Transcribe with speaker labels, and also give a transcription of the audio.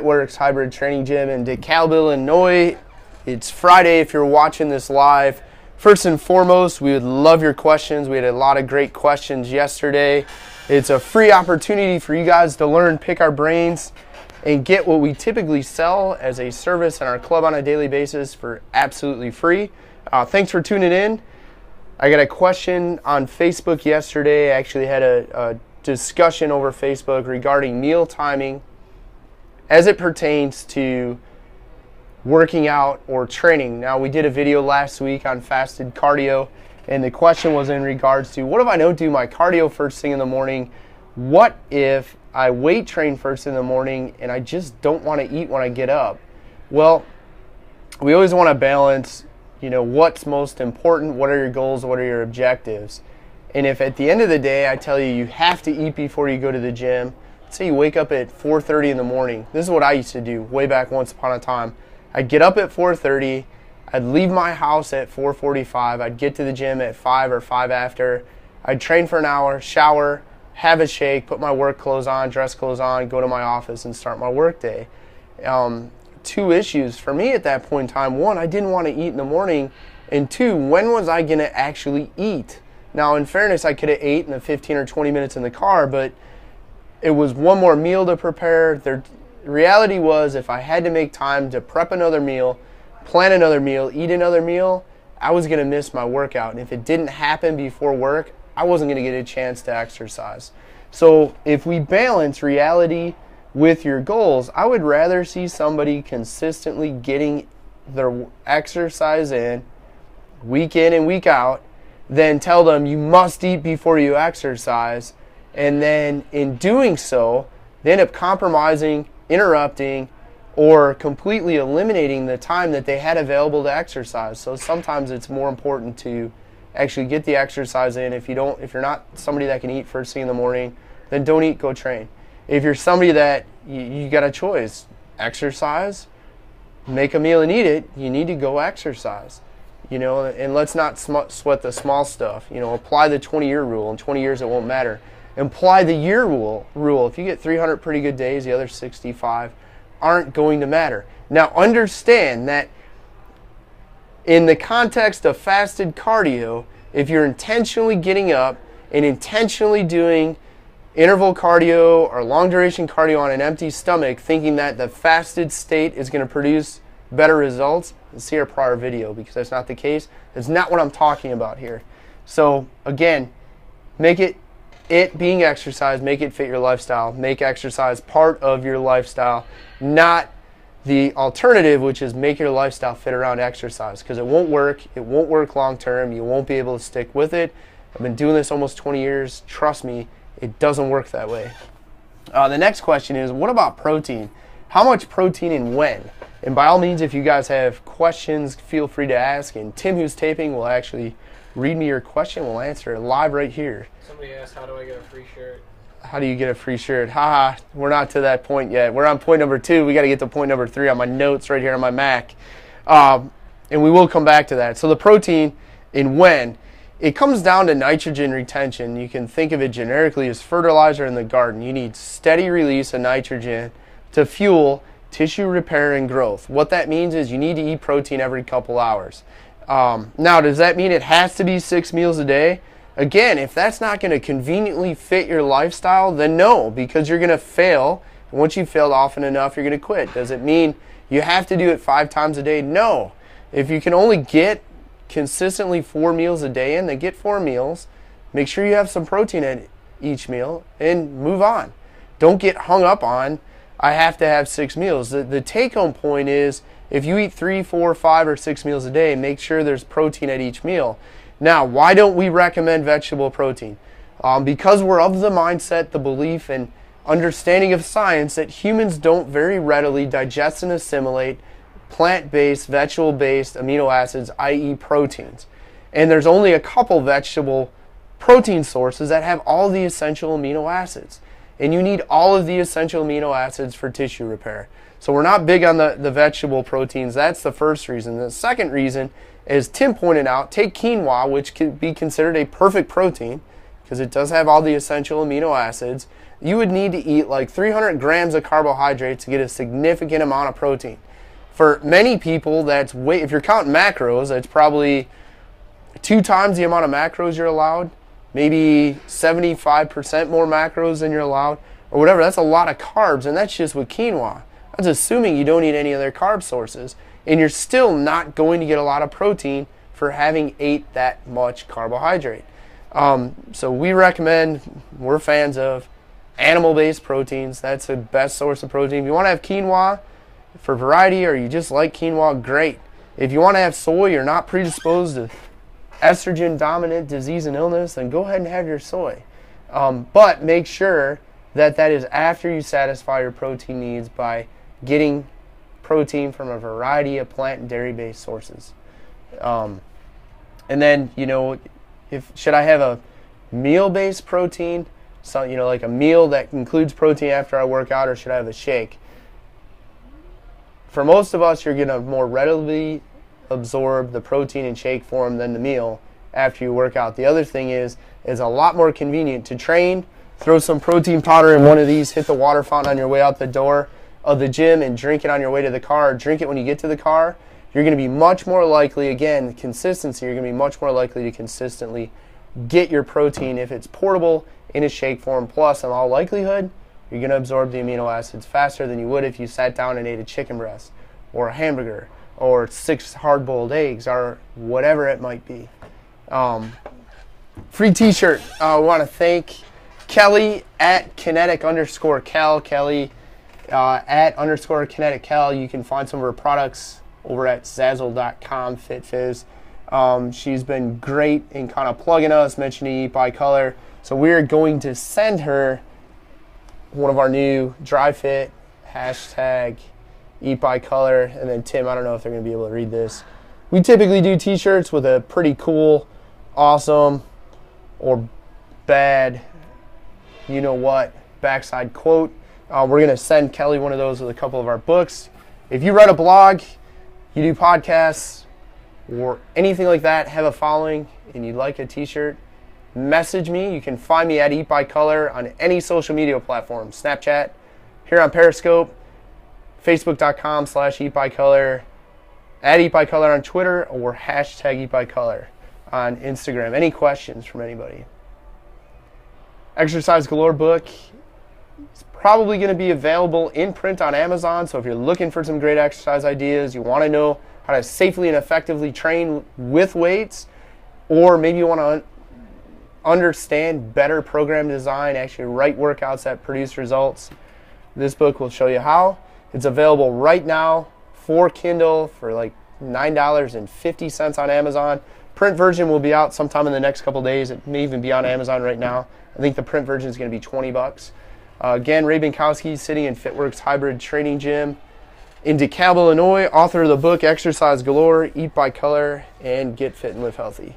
Speaker 1: FitWorkz Hybrid Training Gym in DeKalb, Illinois. It's Friday if you're watching this live. First and foremost, we would love your questions. We had a lot of great questions yesterday. It's a free opportunity for you guys to learn, pick our brains, and get what we typically sell as a service in our club on a daily basis for absolutely free. Thanks for tuning in. I got a question on Facebook yesterday. I actually had a discussion over Facebook regarding meal timing as it pertains to working out or training. Now, we did a video last week on fasted cardio, and the question was in regards to, what if I don't do my cardio first thing in the morning? What if I weight train first in the morning and I just don't want to eat when I get up? Well, we always want to balance, what's most important, what are your goals, what are your objectives? And if at the end of the day I tell you you have to eat before you go to the gym, let's say you wake up at 4:30 in the morning. This is what I used to do way back once upon a time. I'd get up at 4:30, I'd leave my house at 4:45, I'd get to the gym at 5 or 5 after, I'd train for an hour, shower, have a shake, put my work clothes on, dress clothes on, go to my office and start my work day. Two issues for me at that point in time. One, I didn't want to eat in the morning, and two, when was I going to actually eat? Now, in fairness, I could have ate in the 15 or 20 minutes in the car, but it was one more meal to prepare. The reality was, if I had to make time to prep another meal, plan another meal, eat another meal, I was going to miss my workout. And if it didn't happen before work, I wasn't going to get a chance to exercise. So if we balance reality with your goals, I would rather see somebody consistently getting their exercise in and week out than tell them you must eat before you exercise, and then in doing so, they end up compromising, interrupting, or completely eliminating the time that they had available to exercise. So sometimes it's more important to actually get the exercise in. If you're not somebody that can eat first thing in the morning, then don't eat, go train. If you're somebody that you got a choice, exercise, make a meal and eat it, you need to go exercise. And let's not sweat the small stuff. Apply the 20-year rule. In 20 years, it won't matter. Apply the year rule. If you get 300 pretty good days, the other 65 aren't going to matter. Now, understand that in the context of fasted cardio, if you're intentionally getting up and intentionally doing interval cardio or long-duration cardio on an empty stomach, thinking that the fasted state is going to produce better results, see our prior video, because that's not the case. That's not what I'm talking about here. So again, make it being exercise, make it fit your lifestyle, make exercise part of your lifestyle, not the alternative, which is make your lifestyle fit around exercise, because it won't work long term. You won't be able to stick with it. I've been doing this almost 20 years. Trust me, it doesn't work that way. The next question is, what about protein? How much protein and when? And by all means, if you guys have questions, feel free to ask. And Tim, who's taping, will actually read me your question. We'll answer it live right here.
Speaker 2: Somebody asked, how do I get a free shirt?
Speaker 1: How do you get a free shirt? Haha, we're not to that point yet. We're on point number 2. We got to get to point number 3 on my notes right here on my Mac. And we will come back to that. So the protein and when, it comes down to nitrogen retention. You can think of it generically as fertilizer in the garden. You need steady release of nitrogen to fuel tissue repair and growth. What that means is you need to eat protein every couple hours. Now, does that mean it has to be 6 meals a day? Again, if that's not going to conveniently fit your lifestyle, then no, because you're going to fail. And once you've failed often enough, you're going to quit. Does it mean you have to do it 5 times a day? No. If you can only get consistently 4 meals a day in, then get 4 meals. Make sure you have some protein at each meal and move on. Don't get hung up on, I have to have 6 meals. The take-home point is, if you eat 3, 4, 5, or 6 meals a day, make sure there's protein at each meal. Now, why don't we recommend vegetable protein? Because we're of the mindset, the belief, and understanding of science that humans don't very readily digest and assimilate plant-based, vegetable-based amino acids, i.e. proteins. And there's only a couple vegetable protein sources that have all the essential amino acids. And you need all of the essential amino acids for tissue repair. So we're not big on the vegetable proteins. That's the first reason. The second reason, as Tim pointed out, take quinoa, which could be considered a perfect protein, because it does have all the essential amino acids, you would need to eat like 300 grams of carbohydrates to get a significant amount of protein. For many people, that's if you're counting macros, that's probably 2 times the amount of macros you're allowed, maybe 75% more macros than you're allowed, or whatever. That's a lot of carbs, and that's just with quinoa. That's assuming you don't eat any other carb sources, and you're still not going to get a lot of protein for having ate that much carbohydrate. So we recommend, we're fans of animal-based proteins. That's the best source of protein. If you want to have quinoa for variety, or you just like quinoa, great. If you want to have soy, you're not predisposed to estrogen-dominant disease and illness, then go ahead and have your soy. But make sure that is after you satisfy your protein needs by getting protein from a variety of plant and dairy-based sources. And then, should I have a meal-based protein, so like a meal that includes protein after I work out, or should I have a shake? For most of us, you're going to more readily absorb the protein in shake form than the meal after you work out. The other thing is a lot more convenient to train. Throw some protein powder in one of these, hit the water fountain on your way out the door of the gym, and drink it on your way to the car. Drink it when you get to the car. You're going to be much more likely, again, consistency, you're going to be much more likely to consistently get your protein if it's portable in a shake form. Plus, in all likelihood, you're going to absorb the amino acids faster than you would if you sat down and ate a chicken breast or a hamburger or 6 hard-boiled eggs or whatever it might be. Free t-shirt. I want to thank Kelly at kinetic_Cal. Kelly at _kinetic Cal. You can find some of her products over at Zazzle.com, FitFizz. She's been great in kind of plugging us, mentioning Eat by Color. So we're going to send her one of our new Dry Fit, hashtag Eat by Color. And then Tim, I don't know if they're going to be able to read this. We typically do t-shirts with a pretty cool, awesome, or bad, backside quote. We're going to send Kelly one of those with a couple of our books. If you write a blog, you do podcasts, or anything like that, have a following, and you'd like a t-shirt, message me. You can find me at Eat by Color on any social media platform. Snapchat, here on Periscope, Facebook.com/Eat by Color, at Eat by Color on Twitter, or hashtag Eat by Color on Instagram. Any questions from anybody? Exercise Galore book is probably going to be available in print on Amazon. So if you're looking for some great exercise ideas, you want to know how to safely and effectively train with weights, or maybe you want to understand better program design, actually write workouts that produce results, this book will show you how. It's available right now for Kindle for like $9.50 on Amazon. Print version will be out sometime in the next couple days. It may even be on Amazon right now. I think the print version is going to be $20. Again, Ray Binkowski, sitting in FitWorkz Hybrid Training Gym in DeKalb, Illinois, author of the book Exercise Galore, Eat by Color, and Get Fit and Live Healthy.